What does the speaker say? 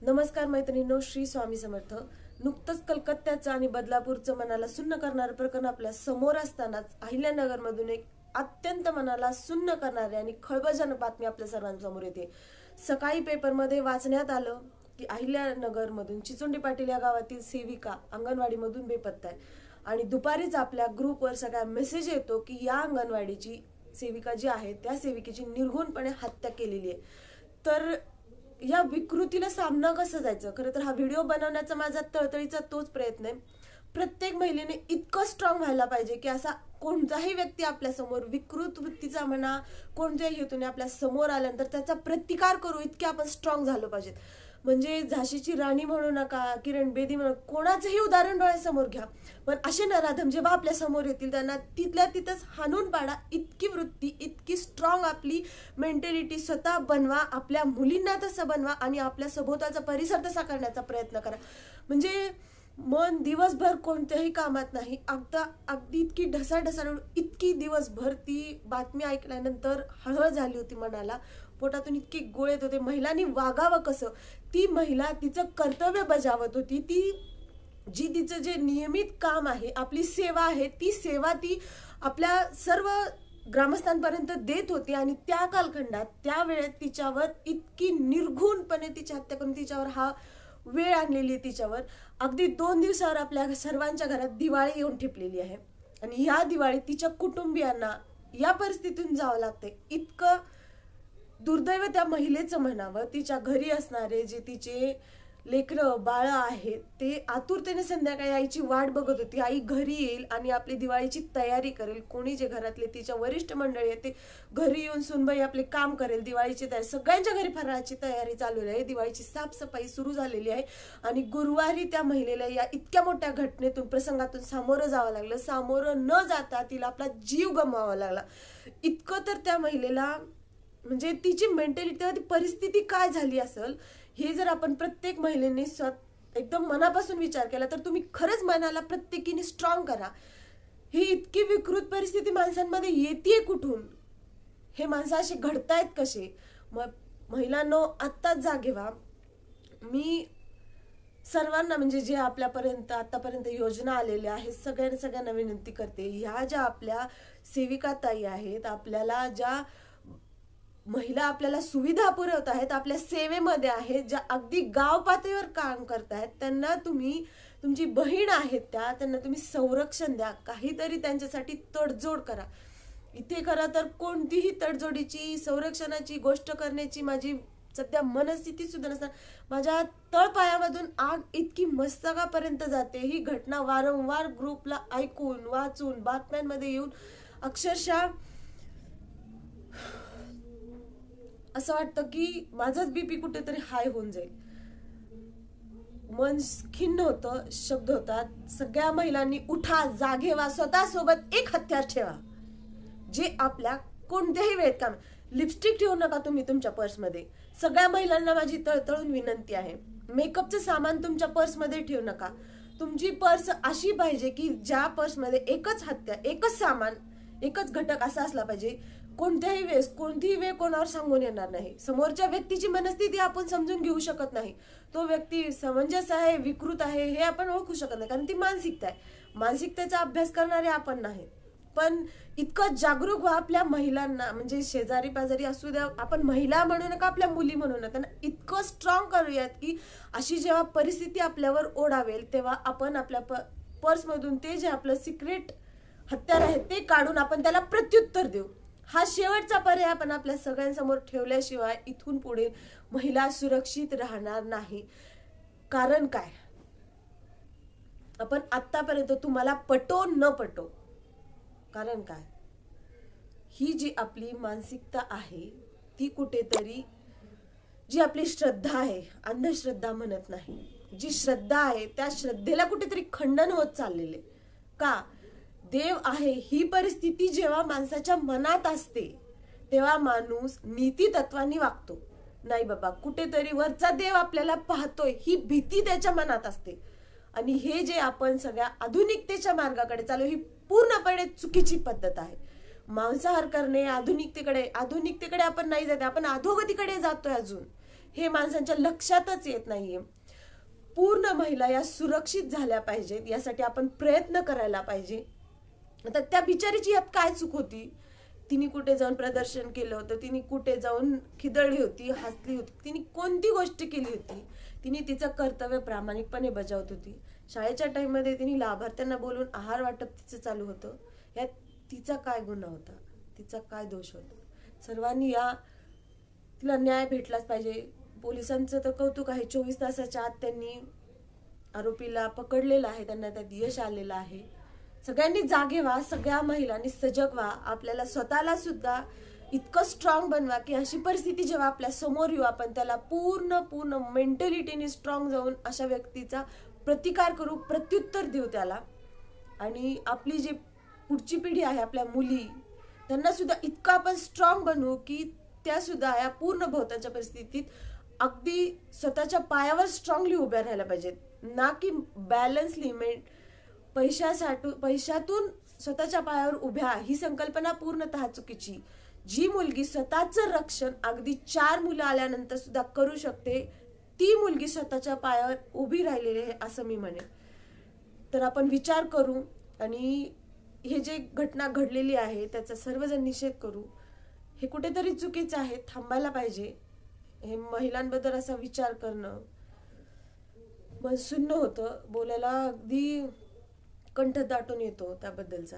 नमस्कार मैत्रिणींनो, श्री स्वामी समर्थ। नुकतंच कलकत्त्याचं आणि बदलापूरचं मनाला सुन्न करणारं प्रकरण आपल्या समोर असतानाच अहिल्यानगरमधून एक अत्यंत मनाला सुन्न करणारी आणि खळबळजनक बातमी आपल्या सर्वांसमोर येते। सकाळी पेपरमध्ये वाचण्यात आलं की अहिल्यानगरमधून चिचोंडी पाटील या गावातील सेविका अंगणवाडीमधून बेपत्ता आहे आणि दुपारीच आपल्या ग्रुपवर सगळा मेसेज येतो की या अंगणवाडीची सेविका जी आहे त्या सेविकेची निर्घृणपणे हत्या केलेली आहे। तर या विकृतीला सामना कसं जायचं? खरं तर हा व्हिडिओ बनवण्याचा माझा तळतळीचा तोच प्रयत्न आहे। प्रत्येक महिलेने इतकं स्ट्रॉंग व्हायला पाहिजे की असा कोणताही व्यक्ती आपल्या समोर विकृत वृत्तीचा म्हणा कोणत्याही हेतूने आपल्या समोर आल्यानंतर त्याचा प्रतिकार करू इतके आपण स्ट्रॉंग झालो पाहिजे। म्हणजे झाशीची राणी म्हणू नका, किरण बेदी म्हणू, कोणाचंही उदाहरण डोळ्यासमोर घ्या, पण असे नराधम जेव्हा आपल्या समोर येतील त्यांना तिथल्या तिथंच हाणून पाडा। इतकी वृत्ती, इतकी स्ट्रॉंग आपली मेंटॅलिटी स्वतः बनवा, आपल्या मुलींना तसं बनवा आणि आपल्या सभोवतालचा परिसर तसा करण्याचा प्रयत्न करा। म्हणजे मन दिवसभर कोणत्याही कामात नाही, अगदी इतकी ढसाढसा इतकी दिवसभर ती बातमी ऐकल्यानंतर हळहळ झाली होती मनाला, पोटातून इतके गोळ येत होते। महिलांनी वागावं कसं? ती महिला तिचं कर्तव्य बजावत होती, ती तिचं जे नियमित काम आहे, आपली सेवा आहे, ती सेवा ती आपल्या सर्व ग्रामस्थांपर्यंत देत होती आणि त्या कालखंडात त्या वेळेत तिच्यावर इतकी निर्घृणपणे तिची हत्या करून तिच्यावर हा वेळ आणलेली आहे। तिच्यावर अगदी 2 दिवसावर आपल्या सर्वांच्या घरात दिवाळी येऊन ठेपलेली आहे आणि ह्या दिवाळी तिच्या कुटुंबियांना या परिस्थितीतून जावं लागते। इतकं दुर्दैव त्या महिलेचं म्हणावं। तिच्या घरी असणारे जे तिचे लेकरं बाळ आहेत ते आतुरतेने संध्याकाळी आईची वाट बघत होती, आई घरी येईल आणि आपली दिवाळीची तयारी करेल। कोणी जे घरातले तिच्या वरिष्ठ मंडळी आहेत ते घरी येऊन सुनबाई आपले काम करेल, दिवाळीची तयारी, सगळ्यांच्या घरी फराळाची तयारी चालू आहे, दिवाळीची साफसफाई सुरू झालेली आहे आणि गुरुवारी त्या महिलेला या इतक्या मोठ्या घटनेतून प्रसंगातून सामोरं जावं लागलं। सामोरं न जाता तिला आपला जीव गमवावा लागला। इतकं तर त्या महिलेला म्हणजे तिची मेंटॅलिटी तेव्हा ती परिस्थिती काय झाली असेल हे जर आपण प्रत्येक महिलेने एकदम मनापासून विचार केला तर तुम्ही खरंच मनाला प्रत्येकीने स्ट्रॉंग करा। ही इतकी विकृत परिस्थिती माणसांमध्ये येते कुठून? हे माणसं असे घडतायत कसे? मग महिलांनो आत्ताच जागे व्हा। मी सर्वांना म्हणजे जे आपल्यापर्यंत आतापर्यंत योजना आलेल्या आहेत सगळ्यांना विनंती करते, ह्या ज्या आपल्या सेविका ताई आहेत, आपल्याला ज्या महिला आपल्याला सुविधा पुरवत आहेत, आपल्या सेवेमध्ये आहेत, ज्या अगदी गाव पातळीवर काम करतायत, त्यांना तुम्ही तुमची बहीण आहेत त्यांना तुम्ही संरक्षण द्या, काहीतरी त्यांच्यासाठी तडजोड करा। इथे खरं तर कोणतीही तडजोडीची संरक्षणाची गोष्ट करण्याची माझी सध्या मनस्थिती सुद्धा नसणार। माझ्या तळपायामधून आग इतकी मस्तकापर्यंत जाते। ही घटना वारंवार ग्रुपला ऐकून वाचून बातम्यांमध्ये येऊन अक्षरशः असं वाटतं की माझाच बीपी कुठेतरी हाय होऊन जाईल। मन खिन्न होतं, शब्द होतात। सगळ्या महिलांनी उठा, जागे व्हा, स्वतः सोबत एक हत्यार ठेवा जे आपल्या कोणत्याही वेळेत काम। लिपस्टिक ठेवू नका तुम्ही तुमच्या पर्समध्ये। सगळ्या महिलांना माझी तळतळून विनंती आहे, मेकअपचं सामान तुमच्या पर्समध्ये ठेवू नका। तुमची पर्स अशी पाहिजे की ज्या पर्समध्ये एकच हत्यार, एकच सामान, एकच घटक असा असला पाहिजे। कोणत्याही वेळेस कोणतीही वेळ कोणावर सांगून येणार नाही। समोरच्या व्यक्तीची मनस्थिती आपण समजून घेऊ शकत नाही, तो व्यक्ती समंजस आहे विकृत आहे हे आपण ओळखू शकत नाही, कारण ती मानसिकता आहे। मानसिकतेचा अभ्यास करणारे आपण नाही, पण इतकं जागरूक व्हा आपल्या महिलांना, म्हणजे शेजारी पाजारी असू द्या, आपण महिला म्हणू नका, आपल्या मुली म्हणू नका, त्यांना इतकं स्ट्रॉंग करूयात की अशी जेव्हा परिस्थिती आपल्यावर ओढावेल तेव्हा आपण आपल्या पर्समधून ते जे आपलं सिक्रेट हत्यार आहे ते काढून आपण त्याला प्रत्युत्तर देऊ। हा शेवटचा पर्याय आपण आपल्या सगळ्यांसमोर ठेवल्याशिवाय इथून पुढे महिला सुरक्षित राहणार नाही। कारण काय, आपण आतापर्यंत तुम्हाला पटो न पटो, कारण काय, ही जी आपली मानसिकता आहे ती कुठेतरी जी आपली श्रद्धा आहे, अंधश्रद्धा म्हणत नाही, जी श्रद्धा आहे त्या श्रद्धेला कुठेतरी खंडन होत चाललेले। का? देव आहे ही परिस्थिती जेव्हा माणसाच्या मनात असते तेव्हा माणूस नीती तत्वांनी वागतो। नाही बाबा, कुठेतरी वरचा देव आपल्याला पाहतोय ही भीती त्याच्या मनात असते आणि हे जे आपण सगळ्या आधुनिकतेच्या मार्गाकडे चालू, ही पूर्णपणे चुकीची पद्धत आहे। मांसाहार करणे आधुनिकतेकडे आपण नाही जाते, आपण अधोगतीकडे जातोय अजून। हे माणसांच्या लक्षातच येत नाहीये. पूर्ण महिला या सुरक्षित झाल्या पाहिजेत, यासाठी आपण प्रयत्न करायला पाहिजे. आता त्या बिचारीची यात काय चूक होती? तिने कुठे जाऊन प्रदर्शन केलं होतं? तिने कुठे जाऊन खिदळली होती, हसली होती? तिने कोणती गोष्ट केली होती? तिने तिचं कर्तव्य प्रामाणिकपणे बजावत होती. शाळेच्या टाइममध्ये तिने लाभार्थ्यांना बोलून आहार वाटप तिचं चालू होतं. यात तिचा काय गुन्हा होता? तिचा काय दोष होता? सर्वांनी तिला न्याय भेटलाच पाहिजे. पोलिसांचं तर कौतुक आहे, 24 तासाच्या आत त्यांनी आरोपीला पकडलेलं आहे, त्यांना त्यात यश आलेलं आहे. सगळ्यांनी जागे व्हा, सगळ्या महिलांनी सजग व्हा. आपल्याला स्वतःला सुद्धा इतकं स्ट्रॉंग बनवा की अशी परिस्थिती जेव्हा आपल्या समोर येऊ, आपण त्याला पूर्ण मेंटॅलिटीने स्ट्रॉंग जाऊन अशा व्यक्तीचा प्रतिकार करू, प्रत्युत्तर देऊ त्याला. आणि आपली जी पुढची पिढी आहे, आपल्या मुली, त्यांना सुद्धा इतकं आपण स्ट्रॉंग बनवू की त्या सुद्धा या पूर्ण भोवताच्या परिस्थितीत अगदी स्वतःच्या पायावर स्ट्रॉंगली उभ्या राहायला पाहिजेत, ना की बॅलन्सली पैशातून स्वतःच्या पायावर उभ्या, ही संकल्पना पूर्णतः चुकीची. जी मुलगी स्वतःचं रक्षण अगदी 4 मुलं आल्यानंतर सुद्धा करू शकते, ती मुलगी स्वतःच्या पायावर उभी राहिलेली आहे असं मी म्हणेन. तर आपण विचार करू आणि हे जे घटना घडलेली आहे त्याचा सर्वजण निषेध करू. हे कुठेतरी चुकीचं आहे, थांबायला पाहिजे. हे महिलांबद्दल असा विचार करणं मन सुन्न होतं, बोलायला अगदी कंठ दाटून येतो त्याबद्दलचा.